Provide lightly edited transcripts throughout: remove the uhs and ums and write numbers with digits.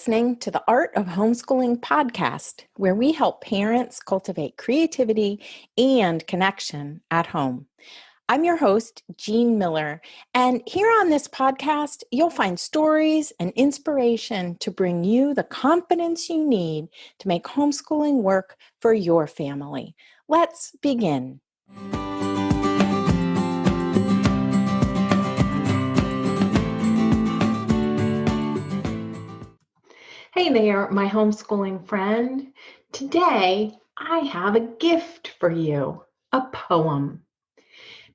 listening to the Art of Homeschooling podcast, where we help parents cultivate creativity and connection at home. I'm your host, Jean Miller, and here on this podcast, you'll find stories and inspiration to bring you the confidence you need to make homeschooling work for your family. Let's begin. Hey there, my homeschooling friend. Today, I have a gift for you, a poem.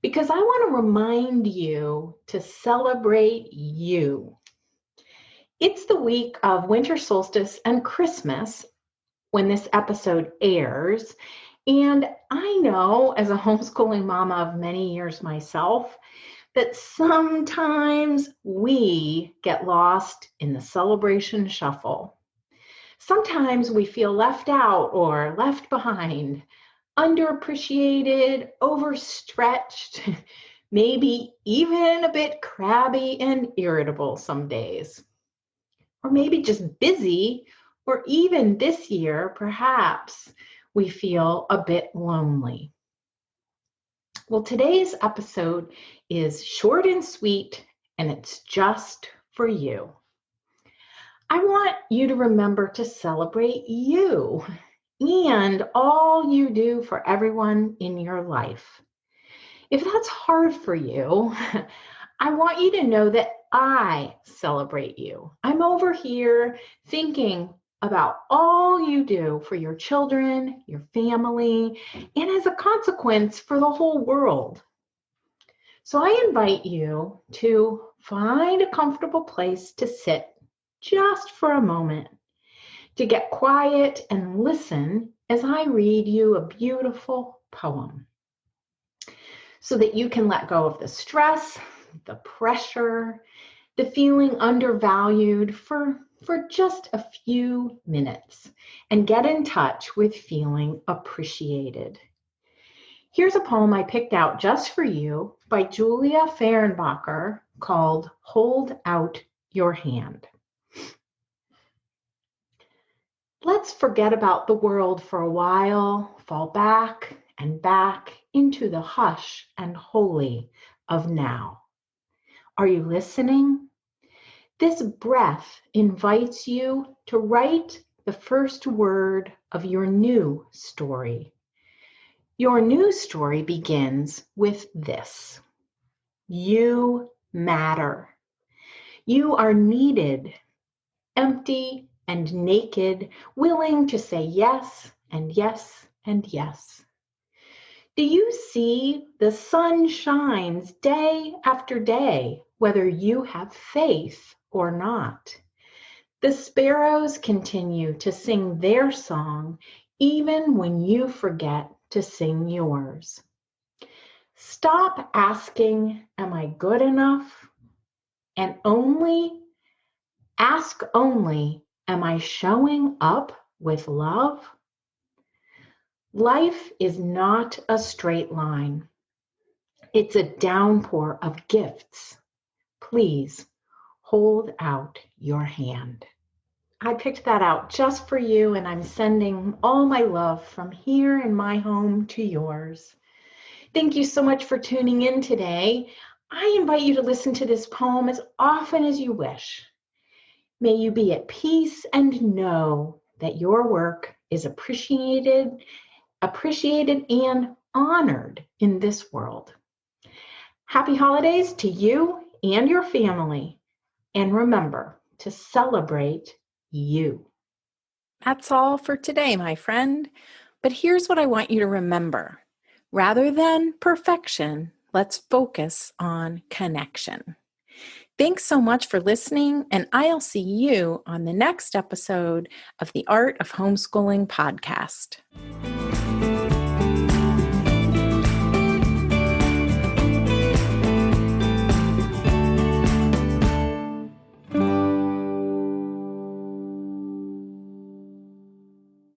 Because I want to remind you to celebrate you. It's the week of winter solstice and Christmas when this episode airs. And I know, as a homeschooling mama of many years myself, that sometimes we get lost in the celebration shuffle. Sometimes we feel left out or left behind, underappreciated, overstretched, maybe even a bit crabby and irritable some days. Or maybe just busy, or even this year, perhaps we feel a bit lonely. Well, today's episode is short and sweet, and it's just for you. I want you to remember to celebrate you and all you do for everyone in your life. If that's hard for you, I want you to know that I celebrate you. I'm over here thinking about all you do for your children, your family, and as a consequence for the whole world. So I invite you to find a comfortable place to sit just for a moment, to get quiet and listen as I read you a beautiful poem, so that you can let go of the stress, the pressure, the feeling undervalued for just a few minutes and get in touch with feeling appreciated. Here's a poem I picked out just for you by Julia Fehrenbacher called Hold Out Your Hand. Let's forget about the world for a while, fall back and back into the hush and holy of now. Are you listening? This breath invites you to write the first word of your new story. Your new story begins with this: you matter. You are needed, empty and naked, willing to say yes and yes and yes. Do you see the sun shines day after day, whether you have faith or not? The sparrows continue to sing their song even when you forget to sing yours. Stop asking, am I good enough? And ask only, am I showing up with love? Life is not a straight line. It's a downpour of gifts. Please hold out your hand. I picked that out just for you, and I'm sending all my love from here in my home to yours. Thank you so much for tuning in today. I invite you to listen to this poem as often as you wish. May you be at peace and know that your work is appreciated and honored in this world. Happy holidays to you and your family. And remember to celebrate you. That's all for today, my friend. But here's what I want you to remember. Rather than perfection, let's focus on connection. Thanks so much for listening, and I'll see you on the next episode of the Art of Homeschooling podcast.